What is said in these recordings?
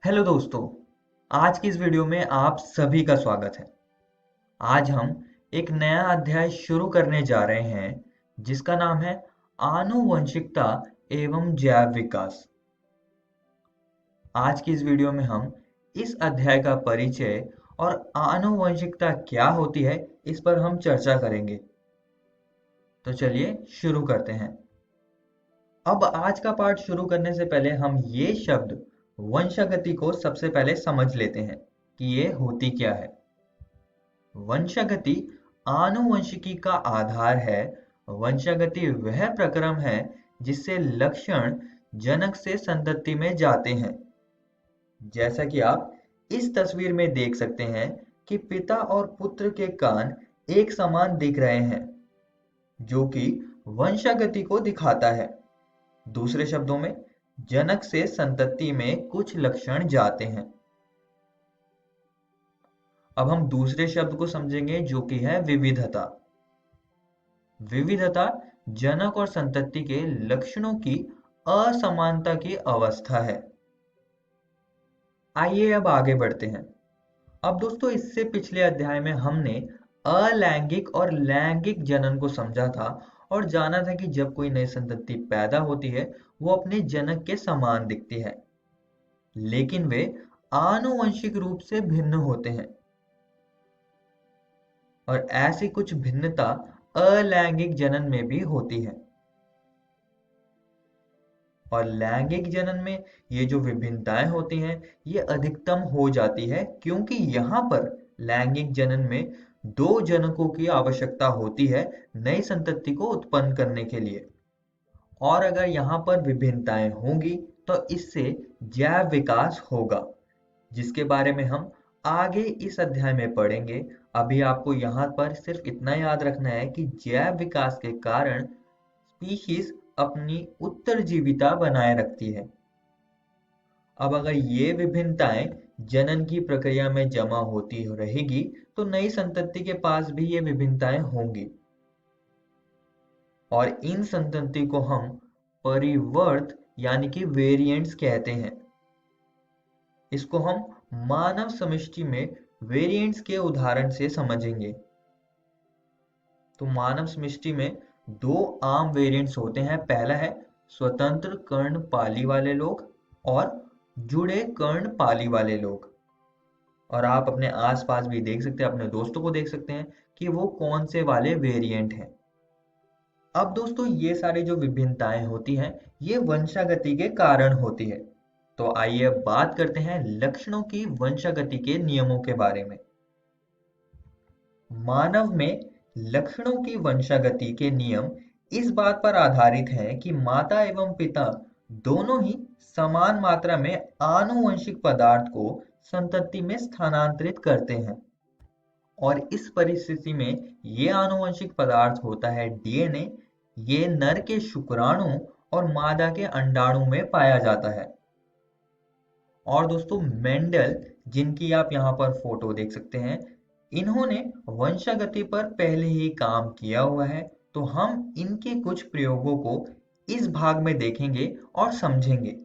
Hello दोस्तों। आज की इस वीडियो में आप सभी का स्वागत है। आज हम एक नया अध्याय शुरू करने जा रहे हैं जिसका नाम है आनुवंशिकता एवं जैव विकास। आज की इस वीडियो में हम इस अध्याय का परिचय और आनुवंशिकता क्या होती है इस पर हम चर्चा करेंगे। तो चलिए शुरू करते हैं। अब आज का पाठ शुरू करने से पहले हम ये शब्द वंशागति को सबसे पहले समझ लेते हैं कि ये होती क्या है। वंशागति आनुवंशिकी का आधार है। वंशागति वह प्रक्रम है जिससे लक्षण जनक से संतति में जाते हैं। जैसा कि आप इस तस्वीर में देख सकते हैं कि पिता और पुत्र के कान एक समान दिख रहे हैं, जो कि वंशागति को दिखाता है। दूसरे शब्दों में जनक से संतति में कुछ लक्षण जाते हैं। अब हम दूसरे शब्द को समझेंगे जो कि है विविधता। विविधता जनक और संतति के लक्षणों की असमानता की अवस्था है। आइए अब आगे बढ़ते हैं। अब दोस्तों, इससे पिछले अध्याय में हमने अलैंगिक और लैंगिक जनन को समझा था और जाना था कि जब कोई नई संतति पैदा होती है वो अपने जनक के समान दिखती है, लेकिन वे आनुवंशिक रूप से भिन्न होते हैं। और ऐसी कुछ भिन्नता अलैंगिक जनन में भी होती है। और लैंगिक जनन में ये जो विभिन्नताएं होती हैं ये अधिकतम हो जाती है, क्योंकि यहाँ पर लैंगिक जनन में दो जनकों की आवश्यकता होती है नई संतति को उत्पन्न करने के लिए। और अगर यहाँ पर विभिन्नताएं होंगी तो इससे जैव विकास होगा, जिसके बारे में हम आगे इस अध्याय में पढ़ेंगे। अभी आपको यहाँ पर सिर्फ इतना याद रखना है कि जैव विकास के कारण स्पीशीज अपनी उत्तरजीविता बनाए रखती है। अब अगर ये विभिन्नताएं जनन की प्रक्रिया में जमा होती रहेगी तो नई संतति के पास भी ये विभिन्नताएं होंगी, और इन संतति को हम परिवर्त यानी कि वेरिएंट्स कहते हैं। इसको हम मानव समष्टि में वेरिएंट्स के उदाहरण से समझेंगे। तो मानव समष्टि में दो आम वेरिएंट्स होते हैं। पहला है स्वतंत्र कर्णपाली वाले लोग और जुड़े कर्णपाली वाले लोग। और आप अपने आसपास भी देख सकते हैं, अपने दोस्तों को देख सकते हैं कि वो कौन से वाले वेरिएंट हैं। अब दोस्तों, ये सारी जो विभिन्नताएं होती हैं ये वंशागति के कारण होती है। तो आइए अब बात करते हैं लक्षणों की वंशागति के नियमों के बारे में। मानव में लक्षणों की वंशागति के नियम इस बात पर आधारित हैं कि माता एवं पिता दोनों ही समान मात्रा में आनुवंशिक पदार्थ को संतति में स्थानांतरित करते हैं। और इस परिस्थिति में ये आनुवंशिक पदार्थ होता है डीएनए। ये नर के शुक्राणु और मादा के अंडाणु में पाया जाता है। और दोस्तों, मेंडल, जिनकी आप यहाँ पर फोटो देख सकते हैं, इन्होंने वंशागति पर पहले ही काम किया हुआ है। तो हम इनके कुछ प्रयोगों को इस भाग में देखेंगे और समझेंगे।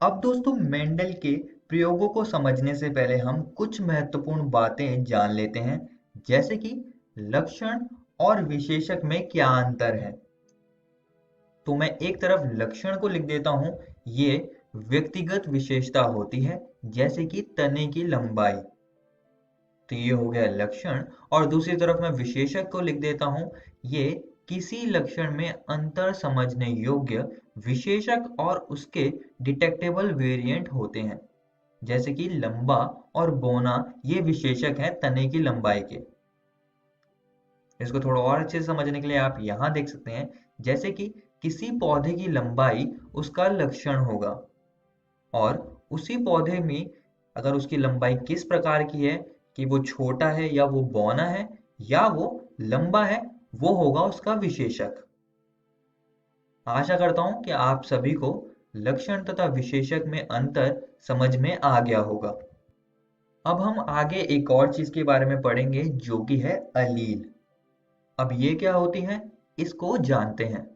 अब दोस्तों, मेंडल के प्रयोगों को समझने से पहले हम कुछ महत्वपूर्ण बातें जान लेते हैं, जैसे कि लक्षण और विशेषक में क्या अंतर है। तो मैं एक तरफ लक्षण को लिख देता हूं। ये व्यक्तिगत विशेषता होती है, जैसे कि तने की लंबाई। तो ये हो गया लक्षण। और दूसरी तरफ मैं विशेषक को लिख देता हूं। ये किसी लक्षण में अंतर समझने योग्य विशेषक और उसके डिटेक्टेबल वेरिएंट होते हैं, जैसे कि लंबा और बौना। ये विशेषक हैं तने की लंबाई के। इसको थोड़ा और अच्छे से समझने के लिए आप यहाँ देख सकते हैं, जैसे कि किसी पौधे की लंबाई उसका लक्षण होगा, और उसी पौधे में अगर उसकी लंबाई किस प्रकार की है, कि वो छोटा है या वो बौना है या वो लंबा है, वो होगा उसका विशेषक। आशा करता हूं कि आप सभी को लक्षण तथा विशेषक में अंतर समझ में आ गया होगा। अब हम आगे एक और चीज के बारे में पढ़ेंगे जो कि है अलील। अब ये क्या होती है, इसको जानते हैं।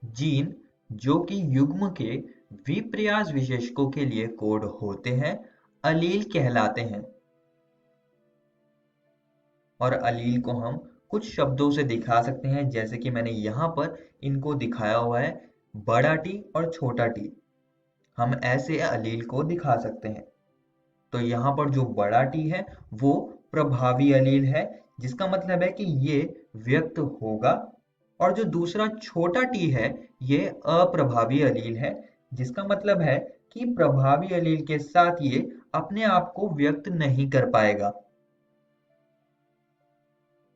जीन जो कि युग्म के विपर्यास विशेषकों के लिए कोड होते हैं, अलील कहलाते हैं। और अलील को हम कुछ शब्दों से दिखा सकते हैं, जैसे कि मैंने यहाँ पर इनको दिखाया हुआ है, बड़ा टी और छोटा टी। हम ऐसे अलील को दिखा सकते हैं। तो यहाँ पर जो बड़ा टी है वो प्रभावी अलील है, जिसका मतलब है कि ये व्यक्त होगा। और जो दूसरा छोटा टी है ये अप्रभावी अलील है, जिसका मतलब है कि प्रभावी अलील के साथ ये अपने आप को व्यक्त नहीं कर पाएगा।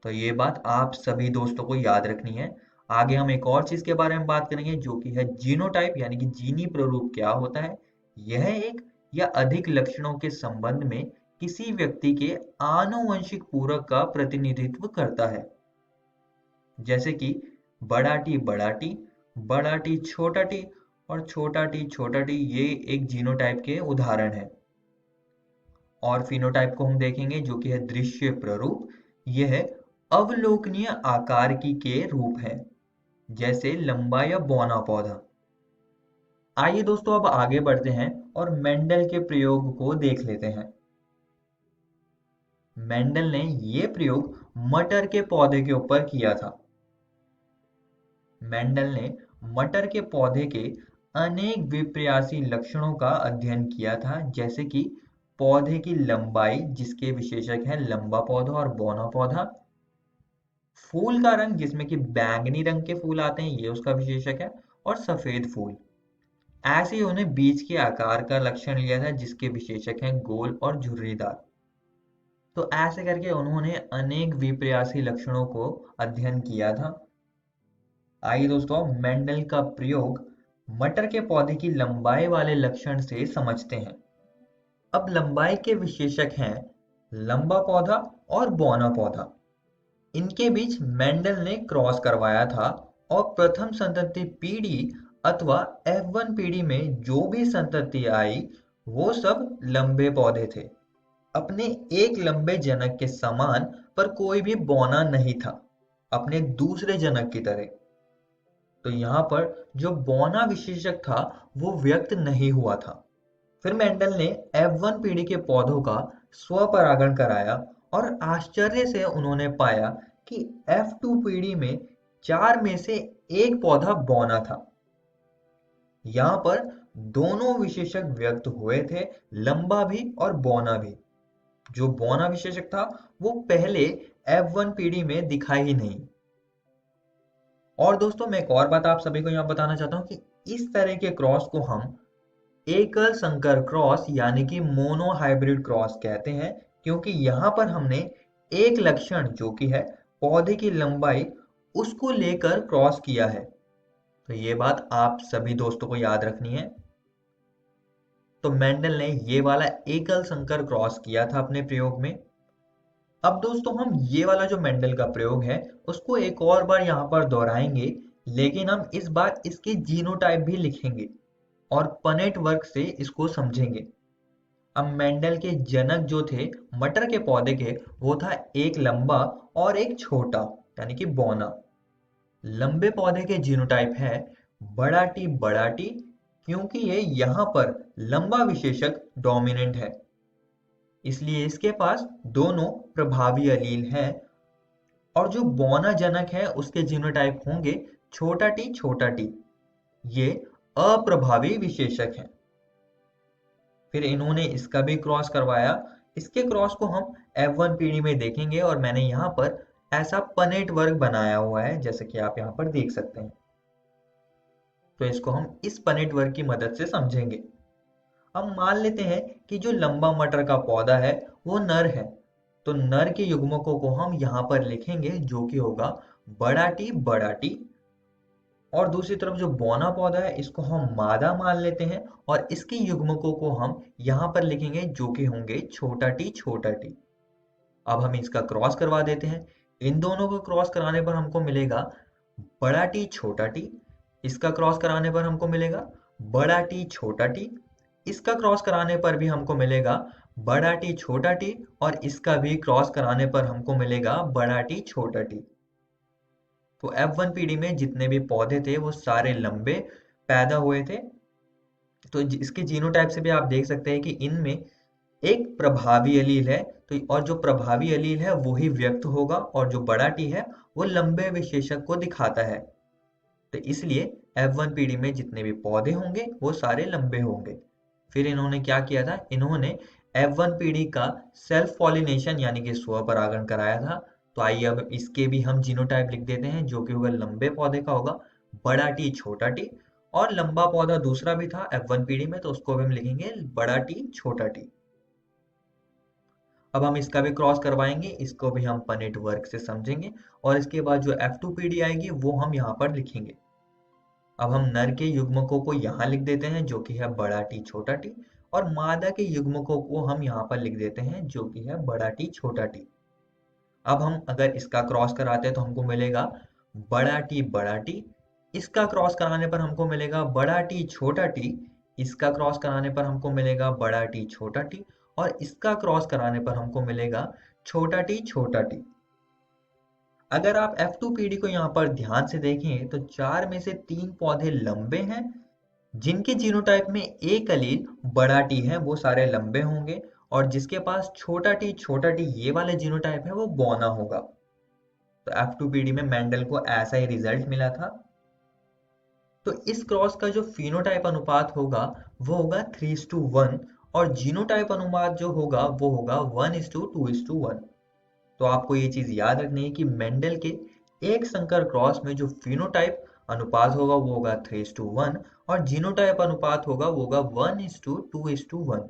तो ये बात आप सभी दोस्तों को याद रखनी है। आगे हम एक और चीज के बारे में बात करेंगे, जो कि है जीनोटाइप, यानी कि जीनी प्रारूप क्या होता है। यह एक या अधिक लक्षणों के संबंध में किसी व्यक्ति के आनुवंशिक पूरक का प्रतिनिधित्व करता है। जैसे कि बड़ा टी छोटा टी और छोटा टी, ये एक जीनोटाइप के उदाहरण है। और फिनोटाइप को हम देखेंगे, जो कि है दृश्य प्ररूप। यह अवलोकनीय आकार की के रूप है, जैसे लंबा या बौना पौधा। आइए दोस्तों अब आगे बढ़ते हैं और मेंडल के प्रयोग को देख लेते हैं। मेंडल ने ये प्रयोग मटर के पौधे के ऊपर किया था। मेंडल ने मटर के पौधे के अनेक विपर्यासी लक्षणों का अध्ययन किया था, जैसे कि पौधे की लंबाई, जिसके विशेषक है लंबा पौधा और बौना पौधा। फूल का रंग, जिसमें कि बैंगनी रंग के फूल आते हैं, ये उसका विशेषक है। और सफेद फूल। ऐसे ही उन्हें बीज के आकार का लक्षण लिया था, जिसके विशेषक हैं गोल और झुर्रीदार। तो ऐसे करके उन्होंने अनेक विपर्यासी लक्षणों को अध्ययन किया था। आइए दोस्तों मेंडल का प्रयोग मटर के पौधे की लंबाई वाले लक्षण से समझते हैं। अब लंबाई के विशेषक हैं लंबा पौधा और बौना पौधा। इनके बीच मेंडल ने क्रॉस करवाया था और प्रथम संतति पीढ़ी अथवा F1 पीढ़ी में जो भी संतति आई वो सब लंबे पौधे थे। अपने एक लंबे जनक के समान, पर कोई भी बौना नहीं था, अपने दूसरे जनक की तरह। तो यहाँ पर जो बौना विशेषक था वो व्यक्त नहीं हुआ था। फिर मेंडल ने F1 पीढ़ी के पौधों का स्वपरागण कराया और आश्चर्य से उन्होंने पाया कि F2 पीढ़ी में 4 में से एक पौधा बौना था। यहाँ पर दोनों विशेषक व्यक्त हुए थे, लंबा भी और बौना भी। जो बौना विशेषक था वो पहले F1 पीढ़ी में दिखा ही नहीं। और दोस्तों मैं एक और बात आप सभी को यहाँ बताना चाहता हूँ कि इस तरह के क्रॉस को हम एकल संकर क्रॉस यानी कि मोनो हाइब्रिड क्रॉस कहते हैं, क्योंकि यहाँ पर हमने एक लक्षण जो कि है पौधे की लंबाई, उसको लेकर क्रॉस किया है। तो ये बात आप सभी दोस्तों को याद रखनी है। तो मेंडल ने ये वाला एकल संकर क्रॉस किया था अपने प्रयोग में। अब दोस्तों हम ये वाला जो मेंडल का प्रयोग है उसको एक और बार यहाँ पर दोहराएंगे, लेकिन हम इस बार इसके जीनोटाइप भी लिखेंगे और पनेट वर्क से इसको समझेंगे। अब मेंडल के जनक जो थे मटर के पौधे के, वो था एक लंबा और एक छोटा, यानी कि बौना। लंबे पौधे के जीनोटाइप है बड़ा टी, क्योंकि ये यहाँ पर लंबा विशेषक डोमिनेंट है, इसलिए इसके पास दोनों प्रभावी अलील हैं। और जो बौना जनक है उसके जीनोटाइप होंगे छोटा टी, ये अप्रभावी विशेषक हैं। फिर इन्होंने इसका भी क्रॉस करवाया। इसके क्रॉस को हम F1 पीढ़ी में देखेंगे और मैंने यहाँ पर ऐसा पनेट वर्ग बनाया हुआ है, जैसे कि आप यहाँ पर देख सकते हैं। तो इसको हम इस पनेट वर्ग की मदद से समझेंगे। हम मान लेते हैं कि जो लंबा मटर का पौधा है वो नर है। तो नर के युग्मकों को हम यहाँ पर लिखेंगे, जो कि होगा बड़ा टी। और दूसरी तरफ जो बौना पौधा है इसको हम मादा मान लेते हैं और इसके युग्मकों को हम यहाँ पर लिखेंगे, जो कि होंगे छोटा टी। अब हम इसका क्रॉस करवा देते हैं। इन दोनों को क्रॉस कराने पर हमको मिलेगा बड़ा टी छोटा टी। इसका क्रॉस कराने पर हमको मिलेगा बड़ा टी छोटा टी। इसका क्रॉस कराने पर भी हमको मिलेगा बड़ा टी छोटा टी, और इसका भी क्रॉस कराने पर हमको मिलेगा बड़ा टी छोटा टी। तो F1 पीढ़ी में जितने भी पौधे थे वो सारे लंबे पैदा हुए थे। तो इसके जीनोटाइप से भी आप देख सकते हैं कि इनमें एक प्रभावी एलील है, तो और जो प्रभावी एलील है वो ही व्यक्त होगा, और जो बड़ा टी है वो लंबे विशेषक को दिखाता है। तो इसलिए F1 पीढ़ी में जितने भी पौधे होंगे वो सारे लंबे होंगे। फिर इन्होंने क्या किया था, इन्होंने F1 पीढ़ी का सेल्फ पॉलिनेशन यानी कि स्वपरागण कराया था। तो आइए अब इसके भी हम जीनोटाइप लिख देते हैं, जो कि होगा लंबे पौधे का होगा बड़ा टी छोटा टी, और लंबा पौधा दूसरा भी था F1 पीढ़ी में, तो उसको भी हम लिखेंगे बड़ा टी छोटा टी। अब हम इसका भी क्रॉस करवाएंगे, इसको भी हम पनेट वर्क से समझेंगे, और इसके बाद जो F2 पीढ़ी आएगी वो हम यहाँ पर लिखेंगे। अब हम नर के युग्मकों को यहाँ लिख देते हैं, जो कि है बड़ा टी छोटा टी, और मादा के युग्मकों को हम यहाँ पर लिख देते हैं, जो कि है बड़ा टी छोटा टी। अब हम अगर इसका क्रॉस कराते हैं तो हमको मिलेगा बड़ा टी, इसका क्रॉस कराने पर हमको मिलेगा बड़ा टी छोटा टी, इसका क्रॉस कराने पर हमको मिलेगा बड़ा टी छोटा टी, और इसका क्रॉस कराने पर हमको मिलेगा छोटा टी छोटा टी। अगर आप F2 पीढ़ी को यहाँ पर ध्यान से देखें तो 4 में से 3 पौधे लंबे हैं, जिनके जीनोटाइप में एक एलील बड़ा टी है वो सारे लंबे होंगे, और जिसके पास छोटा टी ये वाले जीनोटाइप है वो बौना होगा। तो F2 पीढ़ी में मेंडल को ऐसा ही रिजल्ट मिला था। तो इस क्रॉस का जो फिनोटाइप अनुपात होगा वो होगा 3:1, और जीनोटाइप अनुपात जो होगा वो होगा 1:2:1। तो आपको ये चीज याद रखनी है कि मेंडल के एक संकर क्रॉस में जो फिनोटाइप अनुपात होगा वो होगा 3:1, और जीनोटाइप अनुपात होगा वो होगा 1:2:1।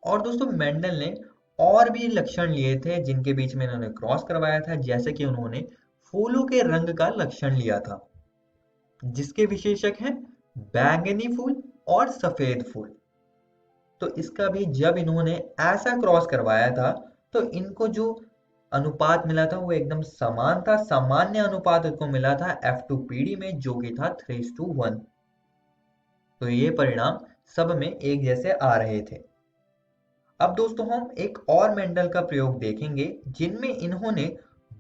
और दोस्तों मेंडल ने और भी लक्षण लिए थे जिनके बीच में इन्होंने क्रॉस करवाया था, जैसे कि उन्होंने फूलों के रंग का लक्षण लिया था, जिसके विशेषक हैं बैंगनी फूल और सफेद फूल। तो इसका भी जब इन्होंने ऐसा क्रॉस करवाया था तो इनको जो अनुपात मिला था वो एकदम समान था, सामान्य अनुपात इनको मिला था F2 पीढ़ी में, जो कि था 3:1। तो ये परिणाम सब में एक जैसे आ रहे थे। अब दोस्तों हम एक और मेंडल का प्रयोग देखेंगे जिनमें इन्होंने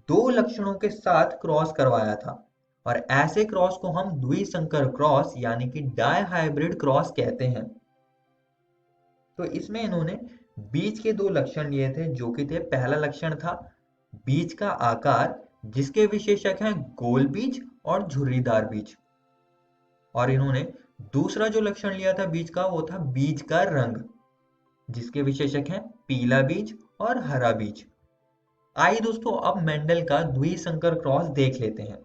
दो लक्षणों के साथ क्रॉस करवाया था, और ऐसे क्रॉस को हम द्विसंकर क्रॉस यानी कि डायहाइब्रिड क्रॉस कहते हैं। तो इसमें इन्होंने बीज के दो लक्षण लिए थे, जो कि थे, पहला लक्षण था बीज का आकार, जिसके विशेषक हैं गोल बीज और झुर्रीदार बीज, और इन्होंने दूसरा जो लक्षण लिया था बीज का वो था बीज का रंग, जिसके विशेषक हैं पीला बीज और हरा बीज। आइए दोस्तों अब मेंडल का द्विसंकर क्रॉस देख लेते हैं।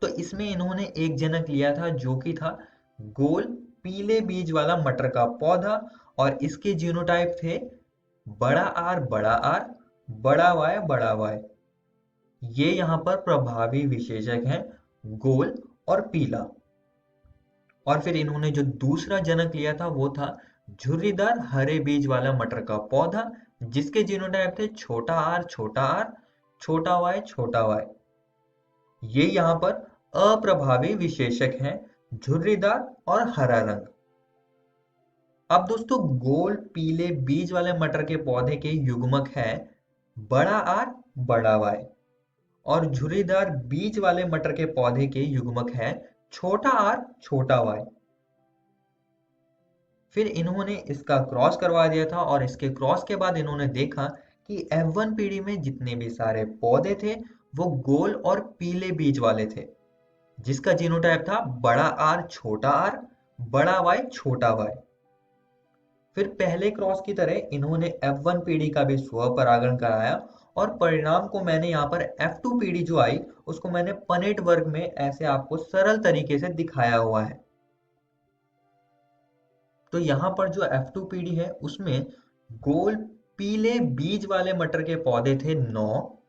तो इसमें इन्होंने एक जनक लिया था जो कि था गोल पीले बीज वाला मटर का पौधा, और इसके जीनोटाइप थे बड़ा आर बड़ा वाई। ये यहाँ पर प्रभावी विशेषक हैं गोल और पीला। और फिर इन्होंने जो दूसरा जनक लिया था वो था झुर्रीदार हरे बीज वाला मटर का पौधा, जिसके जीनोटाइप थे छोटा आर छोटा वाई। ये यहाँ पर अप्रभावी विशेषक हैं झुर्रीदार और हरा रंग। अब दोस्तों गोल पीले बीज वाले मटर के पौधे के युग्मक है बड़ा आर बड़ा वाई, और झुर्रीदार बीज वाले मटर के पौधे के युग्मक है छोटा आर छोटा वाई। फिर इन्होंने इसका क्रॉस करवा दिया था, और इसके क्रॉस के बाद इन्होंने देखा कि F1 पीढ़ी में जितने भी सारे पौधे थे वो गोल और पीले बीज वाले थे, जिसका जीनोटाइप था बड़ा आर बड़ा वाई छोटा वाई। फिर पहले क्रॉस की तरह इन्होंने F1 पीढ़ी का भी स्वपरागण कराया, और परिणाम को मैंने यहाँ पर F2 पीढ़ी जो आई उसको मैंने पनेट वर्ग में ऐसे आपको सरल तरीके से दिखाया हुआ है। तो यहाँ पर जो F2 पीढ़ी है उसमें गोल पीले बीज वाले मटर के पौधे थे 9,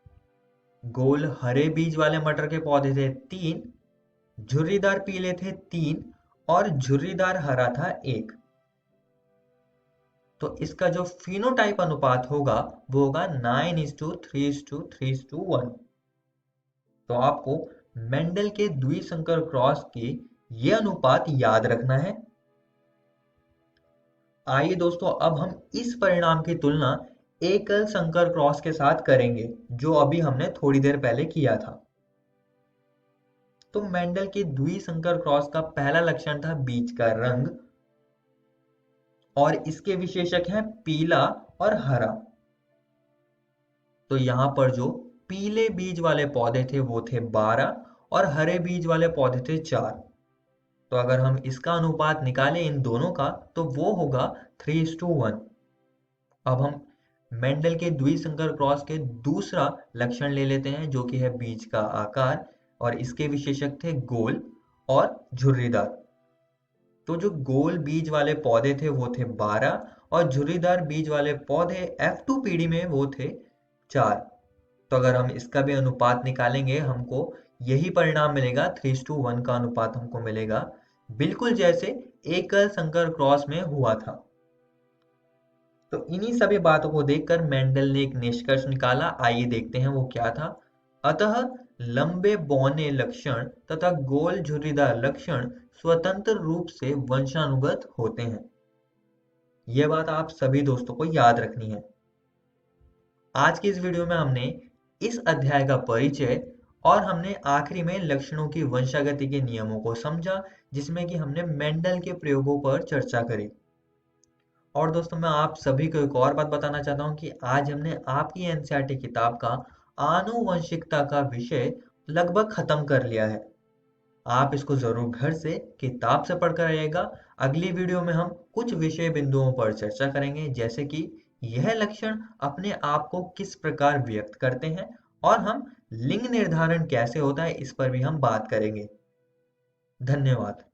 गोल हरे बीज वाले मटर के पौधे थे 3, झुर्रीदार पीले थे 3, और झुर्रीदार हरा था 1। तो इसका जो फिनोटाइप अनुपात होगा वो होगा 9:3:3:1। तो आपको मेंडल के द्विसंकर क्रॉस के ये अनुपात याद रखना है। आइए दोस्तों अब हम इस परिणाम की तुलना एकल संकर क्रॉस के साथ करेंगे, जो अभी हमने थोड़ी देर पहले किया था। तो मेंडल के द्विसंकर क्रॉस का पहला लक्षण था बीज का रंग, और इसके विशेषक हैं पीला और हरा। तो यहाँ पर जो पीले बीज वाले पौधे थे वो थे 12 और हरे बीज वाले पौधे थे 4। तो अगर हम इसका अनुपात निकालें इन दोनों का तो वो होगा 3:1। अब हम मेंडल के द्विसंकर क्रॉस के दूसरा लक्षण ले लेते हैं, जो कि है बीज का आकार, और इसके विशेषक थे गोल और झुर्रीदार। तो जो गोल बीज वाले पौधे थे वो थे 12 और झुर्रीदार बीज वाले पौधे F2 पीढ़ी में वो थे 4। तो अगर हम इसका भी अनुपात निकालेंगे हमको यही परिणाम मिलेगा, 3:1 का अनुपात हमको मिलेगा, बिल्कुल जैसे एकल संकर क्रॉस में हुआ था। तो इन्हीं सभी बातों को देखकर मेंडल ने एक निष्कर्ष निकाला। आइए देखते हैं वो क्या था। अतः लंबे बौने लक्षण तथा गोल झुर्रीदार लक्षण स्वतंत्र रूप से वंशानुगत होते हैं। यह बात आप सभी दोस्तों को याद रखनी है। आज की इस वीडियो में हमने इस अध्याय का परिचय और हमने आखिरी में लक्षणों की वंशागति के नियमों को समझा, जिसमें कि हमने मेंडल के प्रयोगों पर चर्चा करी। और दोस्तों मैं आप सभी को एक और बात बताना चाहता हूँ कि आज हमने आपकी एनसीईआरटी किताब का आनुवंशिकता का विषय लगभग खत्म कर लिया है। आप इसको जरूर घर से किताब से पढ़कर आइएगा। अगली वीडियो में हम कुछ विषय बिंदुओं पर चर्चा करेंगे, जैसे कि यह लक्षण अपने आप को किस प्रकार व्यक्त करते हैं और हम लिंग निर्धारण कैसे होता है इस पर भी हम बात करेंगे। धन्यवाद।